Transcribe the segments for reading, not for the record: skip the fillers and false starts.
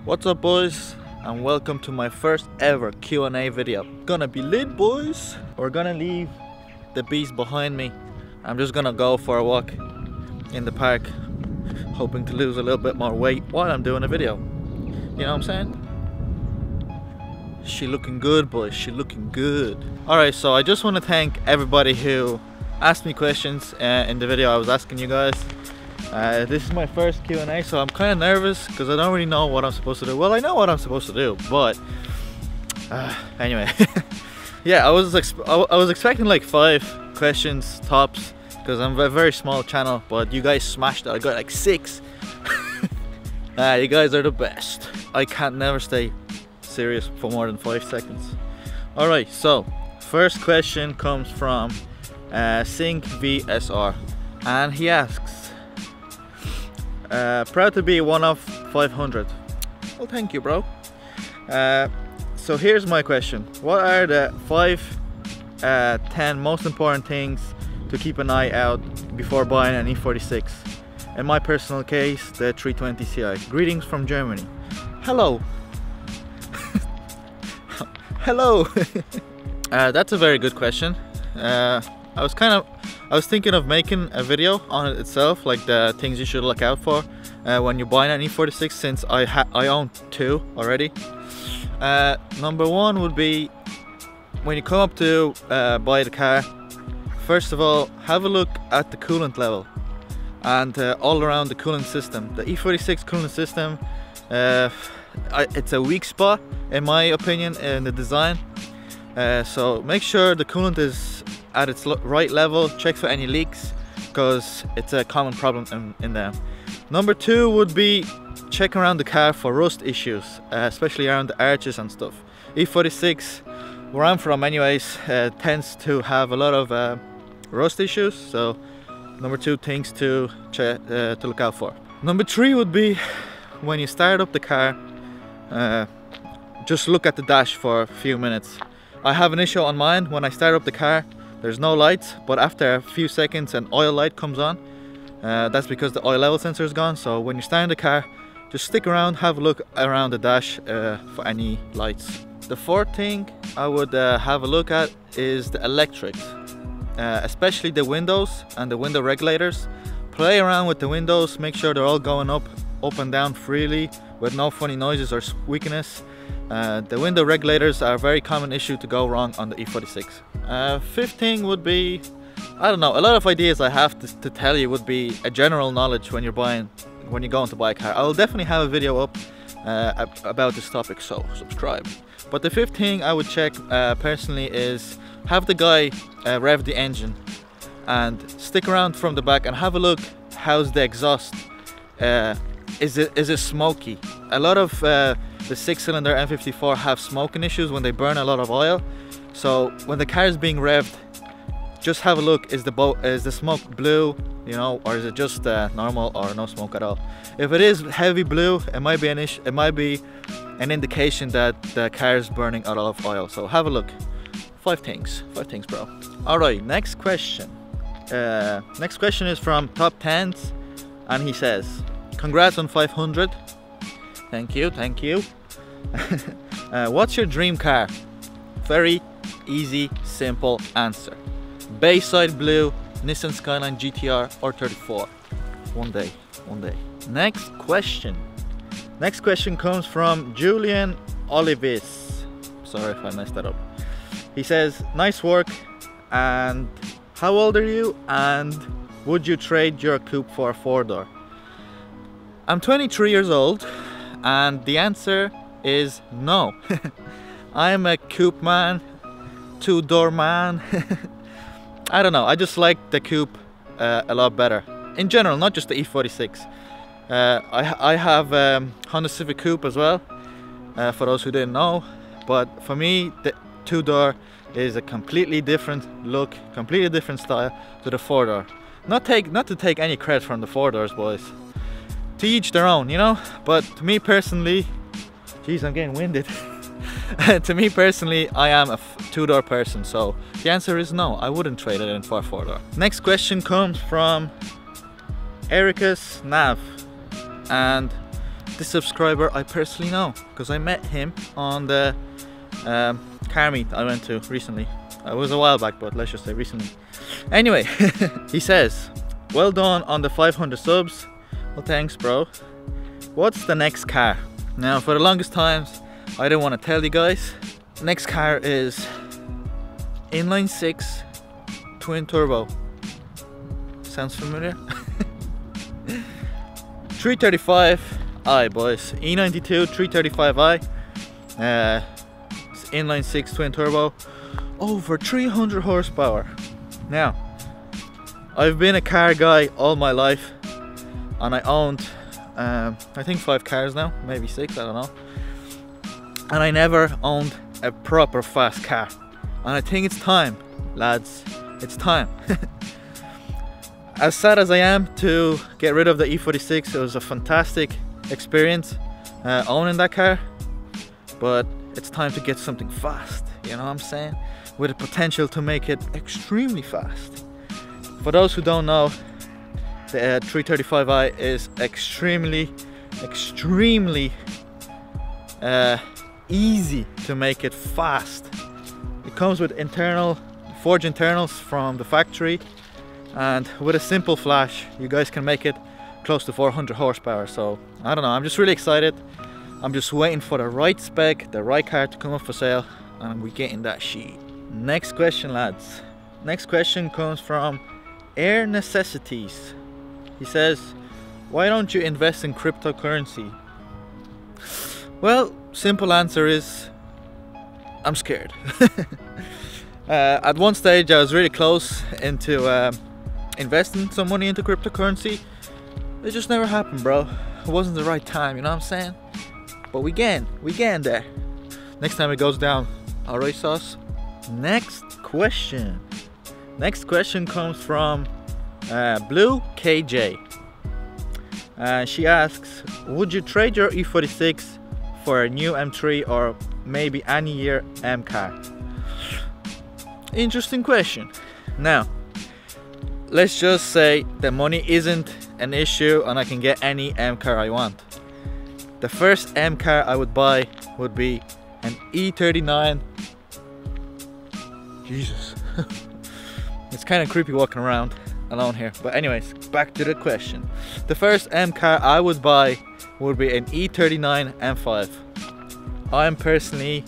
What's up, boys, and welcome to my first ever Q&A video. Gonna be lit, boys. We're gonna leave the beast behind me. I'm just gonna go for a walk in the park, hoping to lose a little bit more weight while I'm doing a video. You know what I'm saying? She looking good, boys, she looking good. Alright, so I just want to thank everybody who asked me questions in the video I was asking you guys. This is my first Q&A, so I'm kind of nervous because I don't really know what I'm supposed to do. Well, I know what I'm supposed to do, but anyway. Yeah, I was expecting like 5 questions tops because I'm a very small channel, but you guys smashed it. I got like 6. You guys are the best. I can't never stay serious for more than 5 seconds. Alright, so first question comes from Sync VSR, and he asks, proud to be one of 500. Well, thank you, bro. So here's my question: what are the 10 most important things to keep an eye out before buying an E46? In my personal case, the 320 Ci. Greetings from Germany. Hello. Hello. That's a very good question. I was thinking of making a video on it itself, like the things you should look out for when you're buying an E46, since I own 2 already. Number 1 would be, when you come up to buy the car, first of all, have a look at the coolant level and all around the cooling system. The E46 cooling system, it's a weak spot in my opinion in the design. So make sure the coolant is at its right level. Check for any leaks, because it's a common problem in them. Number 2 would be check around the car for rust issues, especially around the arches and stuff. E46, where I'm from anyways, tends to have a lot of rust issues, so number 2 things to look out for. Number 3 would be, when you start up the car, just look at the dash for a few minutes. I have an issue on mine. When I start up the car, there's no lights, but after a few seconds an oil light comes on. That's because the oil level sensor is gone. So when you're starting the car, just stick around, have a look around the dash for any lights. The 4th thing I would have a look at is the electrics, especially the windows and the window regulators. Play around with the windows, make sure they're all going up and down freely with no funny noises or squeakiness. The window regulators are a very common issue to go wrong on the E46. 5th thing would be, I don't know, a lot of ideas I have to tell you would be a general knowledge when you're going to buy a car. I'll definitely have a video up about this topic, so subscribe. But the 5th thing I would check personally is have the guy rev the engine and stick around from the back and have a look. How's the exhaust? Is it smoky? A lot of the 6-cylinder M54 have smoking issues when they burn a lot of oil. So when the car is being revved, just have a look. Is the smoke blue, you know, or is it just normal or no smoke at all? If it is heavy blue, it might be an issue. It might be an indication that the car is burning a lot of oil. So have a look. 5 things, bro. All right, next question. Next question is from Top 10s, and he says, congrats on 500. Thank you. What's your dream car? Very easy, simple answer. Bayside Blue, Nissan Skyline GTR or 34. One day. Next question comes from Julian Olivis. Sorry if I messed that up. He says, nice work, and how old are you, and would you trade your coupe for a 4-door? I'm 23 years old, and the answer is no. I'm a coupe man, 2-door man. I don't know, I just like the coupe a lot better. In general, not just the E46. I have Honda Civic Coupe as well, for those who didn't know. But for me, the 2-door is a completely different look, completely different style to the 4-door. Not to take any credit from the 4-doors, boys. To each their own, you know. But to me personally, jeez, I'm getting winded. To me personally, I am a 2-door person, so the answer is no, I wouldn't trade it in for a 4-door. Next question comes from Ericus Nav, and this subscriber I personally know because I met him on the car meet I went to recently. It was a while back, but let's just say recently. Anyway, he says, well done on the 500 subs. Well, thanks, bro. What's the next car? Now, for the longest times, I didn't want to tell you guys. The next car is inline 6 twin turbo. Sounds familiar? 335i, boys. E92 335i. It's inline 6 twin turbo. Over 300 horsepower. Now, I've been a car guy all my life, and I owned I think 5 cars now, maybe 6, I don't know, and I never owned a proper fast car, and I think it's time, lads, it's time. As sad as I am to get rid of the E46, it was a fantastic experience owning that car, but it's time to get something fast, you know what I'm saying, with the potential to make it extremely fast. For those who don't know, the 335i is extremely easy to make it fast. It comes with forged internals from the factory, and with a simple flash you guys can make it close to 400 horsepower. So I don't know, I'm just really excited. I'm just waiting for the right spec, the right car to come up for sale, and we're getting that shit. Next question, lads. Next question comes from Air Necessities. He says, why don't you invest in cryptocurrency? Well, simple answer is, I'm scared. At one stage I was really close into investing some money into cryptocurrency. It just never happened, bro. It wasn't the right time, you know what I'm saying? But we getting there. Next time it goes down. Alright, sauce. Next question comes from Blue KJ. She asks, would you trade your E46 for a new M3 or maybe any year M car? Interesting question. Now, let's just say the money isn't an issue and I can get any M car I want. The first M car I would buy would be an E39. Jesus. It's kind of creepy walking around alone here, but anyways, back to the question. The first M car I would buy would be an E39 M5. I'm personally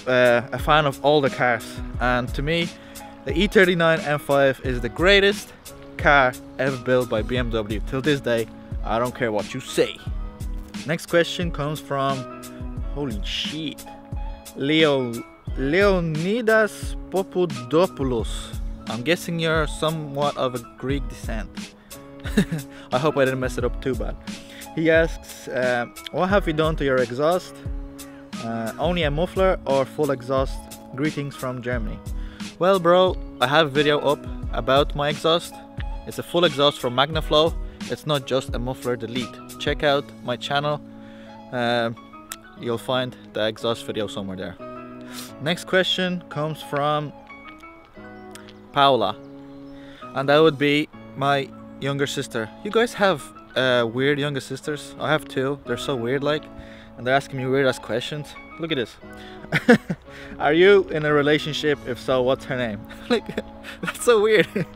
a fan of older cars, and to me the E39 M5 is the greatest car ever built by BMW till this day. I don't care what you say. Next question comes from, holy shit, Leonidas Papadopoulos. I'm guessing you're somewhat of a Greek descent. I hope I didn't mess it up too bad. He asks, what have you done to your exhaust? Only a muffler or full exhaust? Greetings from Germany. Well, bro, I have a video up about my exhaust. It's a full exhaust from Magnaflow. It's not just a muffler delete. Check out my channel. You'll find the exhaust video somewhere there. Next question comes from Paula, and that would be my younger sister. You guys have weird younger sisters? I have 2. They're so weird, like, and they're asking me weird ass questions. Look at this. Are you in a relationship? If so, what's her name? Like, that's so weird.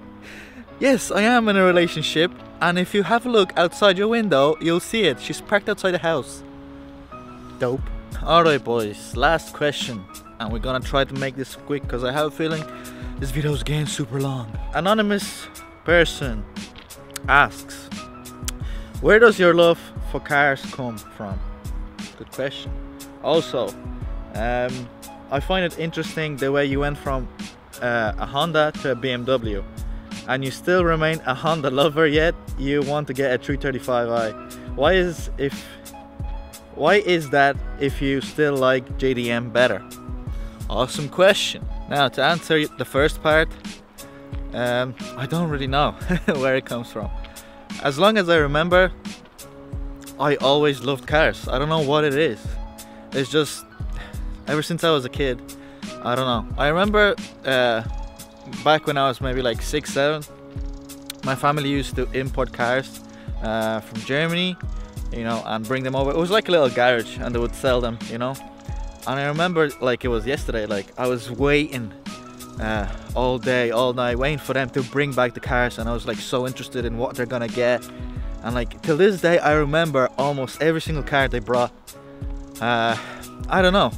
Yes, I am in a relationship, and if you have a look outside your window, you'll see it. She's parked outside the house. Dope. Alright, boys, last question, and we're gonna try to make this quick because I have a feeling this video is getting super long. Anonymous person asks, where does your love for cars come from? Good question. Also, I find it interesting the way you went from a Honda to a BMW, and you still remain a Honda lover, yet you want to get a 335i. Why is that if you still like JDM better? Awesome question. Now, to answer the first part, I don't really know where it comes from. As long as I remember, I always loved cars. I don't know what it is. It's just, ever since I was a kid, I don't know. I remember back when I was maybe like 6, 7, my family used to import cars from Germany, you know, and bring them over. It was like a little garage, and they would sell them, you know. And I remember like it was yesterday, like I was waiting all day, all night, waiting for them to bring back the cars, and I was like so interested in what they're gonna get. And like till this day I remember almost every single car they brought. I don't know.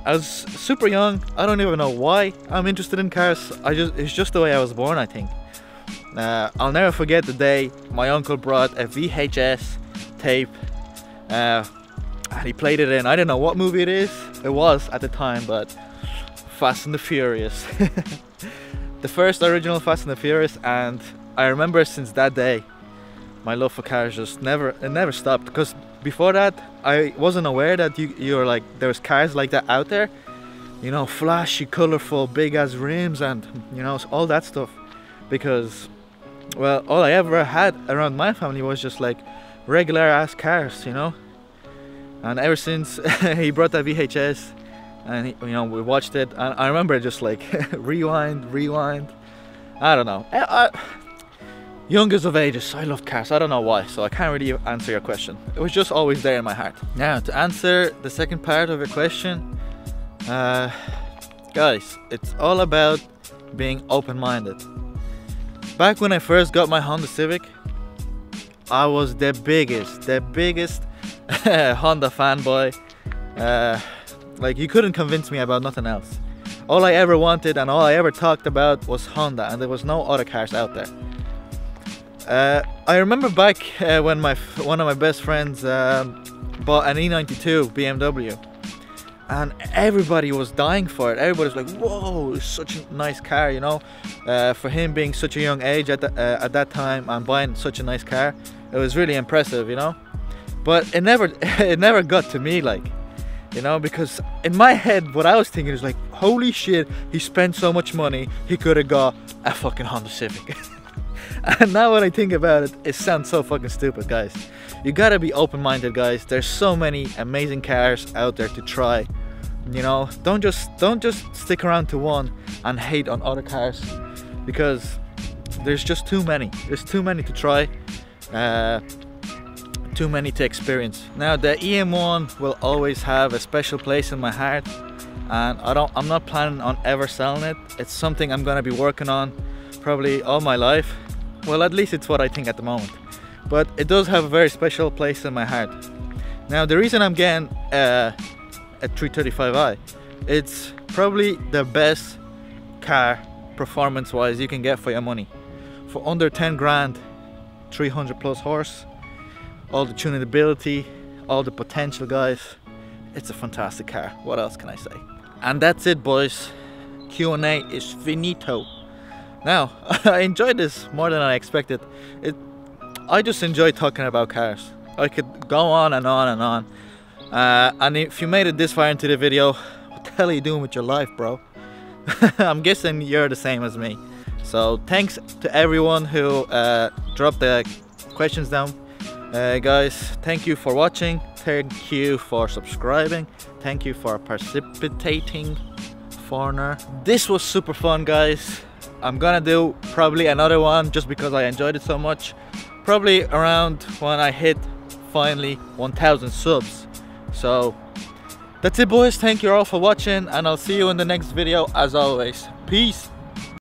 I was super young. I don't even know why I'm interested in cars. It's just the way I was born, I think. I'll never forget the day my uncle brought a VHS tape, and he played it in. I don't know what movie it was at the time, but Fast and the Furious. The first original Fast and the Furious. And I remember since that day my love for cars just never stopped, because before that I wasn't aware that you're like there's cars like that out there, you know, flashy, colorful, big ass rims, and you know, all that stuff. Because well, all I ever had around my family was just like regular ass cars, you know. And ever since he brought that VHS, and you know, we watched it, and I remember just like rewind. I don't know. Youngest of ages, I love cars. I don't know why, so I can't really answer your question. It was just always there in my heart. Now, to answer the second part of your question, guys, it's all about being open-minded. Back when I first got my Honda Civic, I was the biggest Honda fanboy. Like, you couldn't convince me about nothing else. All I ever wanted and all I ever talked about was Honda, and there was no other cars out there. I remember back when one of my best friends bought an E92 BMW, and everybody was dying for it. Everybody was like, whoa, it's such a nice car, you know. For him being such a young age at that time and buying such a nice car, it was really impressive, you know. But it never got to me, like, you know, because in my head what I was thinking is like, holy shit, he spent so much money, he could have got a fucking Honda Civic. And now when I think about it, it sounds so fucking stupid, guys. You gotta be open-minded, guys. There's so many amazing cars out there to try, you know. Don't just stick around to one and hate on other cars, because there's just too many. There's too many to try, too many to experience. Now, the EM1 will always have a special place in my heart, and I'm not planning on ever selling it. It's something I'm gonna be working on probably all my life. Well, at least it's what I think at the moment. But it does have a very special place in my heart. Now, the reason I'm getting a 335i, it's probably the best car performance-wise you can get for your money. For under 10 grand, 300 plus horse, all the tunability, all the potential, guys. It's a fantastic car. What else can I say? And that's it, boys. Q&A is finito. Now, I enjoyed this more than I expected. I just enjoy talking about cars. I could go on and on and on. And if you made it this far into the video, what the hell are you doing with your life, bro? I'm guessing you're the same as me. So thanks to everyone who dropped the questions down. Guys, thank you for watching. Thank you for subscribing. Thank you for participating, foreigner. This was super fun, guys. I'm gonna do probably another one just because I enjoyed it so much. Probably around when I hit finally 1000 subs. So that's it, boys. Thank you all for watching, and I'll see you in the next video as always. Peace.